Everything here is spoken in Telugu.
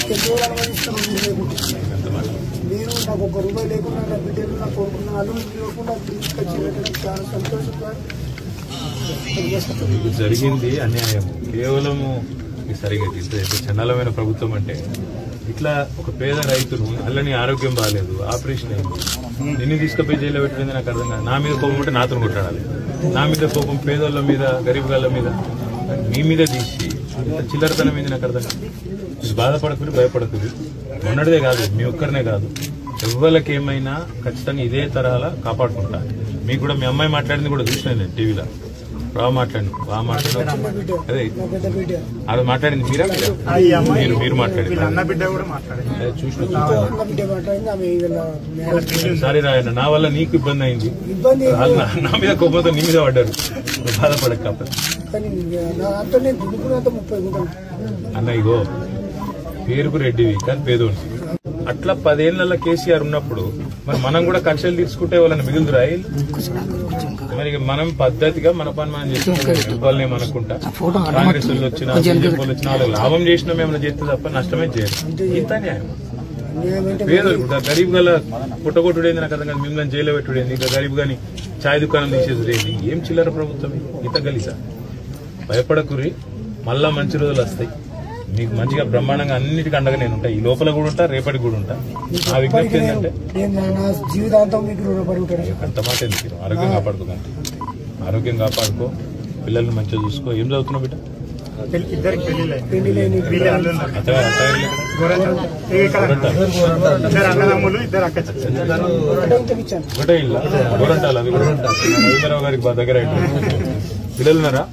నేను నాకు ₹1 లేకుండా నా బిడ్డలు నా కొడుకున్న వాళ్ళు లేకుండా తీసుకొచ్చి చాలా సంతోషంగా జరిగింది అన్యాయం. కేవలము సరిగా చండాలమైన ప్రభుత్వం అంటే ఇట్లా ఒక పేద రైతును అల్లని ఆరోగ్యం బాగాలేదు, ఆపరేషన్ అయింది, నిన్ను తీసుకుపోయి జైల్లో పెట్టింది నాకు అర్థం కాదు. నా మీద కోపం ఉంటే నాతో కొట్టాడాలి, నా మీద కోపం పేదోళ్ళ మీద గరీబ్ గాళ్ళ మీద మీ మీద తీసి చిల్లరతనం మీద నాకు అర్థం కాదు. మీరు బాధపడకూడదు, భయపడకూడదు. మొన్నటిదే కాదు, మీ ఒక్కరినే కాదు, ఎవరికి ఏమైనా ఖచ్చితంగా ఇదే తరహాలా కాపాడుకుంటా. మీకు కూడా మీ అమ్మాయి మాట్లాడింది కూడా చూసినా నేను టీవీలో. బాగా మాట్లాడింది, అదే అది మాట్లాడింది మీరా మీరు మాట్లాడింది చూసిన. సారీ రాయన్న, నా వల్ల నీకు ఇబ్బంది అయింది, నా మీద కోపంతో నీ మీద పడ్డారు, బాధపడక అన్న. ఇగో పేరుకు రెడ్డివి కానీ పేదోడి. అట్లా 10 ఏళ్ల కేసీఆర్ ఉన్నప్పుడు మరి మనం కూడా కక్షలు తీసుకుంటే వాళ్ళని మిగులుదురా? మరి మనం పద్ధతిగా మన పని మనం చేసుకుంటాం ఏమనుకుంటా. కాంగ్రెస్ వాళ్ళు వచ్చినా బీజేపీ వాళ్ళు వచ్చినా వాళ్ళకి లాభం చేసినా ఏమైనా చేస్తే తప్ప నష్టమే చేయాలి. ఇంత న్యాయం. పేదోళ్ళు గరీబ్ గల పుట్టగొట్టుడేంది నాకు అర్థం కాదు, మిమ్మల్ని జైల్లో పెట్టుడేంది, ఇంకా గరీబ్ గాని ఛాయ్ దుకాణం తీసేది ఏం చిల్లర ప్రభుత్వం ఇంత గలీసా? భయపడకురి, మళ్ళా మంచి రోజులు వస్తాయి. మీకు మంచిగా బ్రహ్మాండంగా అన్నిటికీ అండగా నేను ఉంటా. ఈ లోపల కూడా ఉంటా, రేపటికి కూడా ఉంటా. నా విజ్ఞప్తి ఏంటంటే జీవితాంతం మీకు అంత మాట ఎందుకు, ఆరోగ్యం కాపాడుకోకండి, ఆరోగ్యం కాపాడుకో, పిల్లల్ని మంచిగా చూసుకో. ఏం చదువుతున్నావు బిడ్డ? ఒకటే ఇల్లా గోరంటాల రవీంద్రరావు గారికి దగ్గర పిల్లలున్నారా?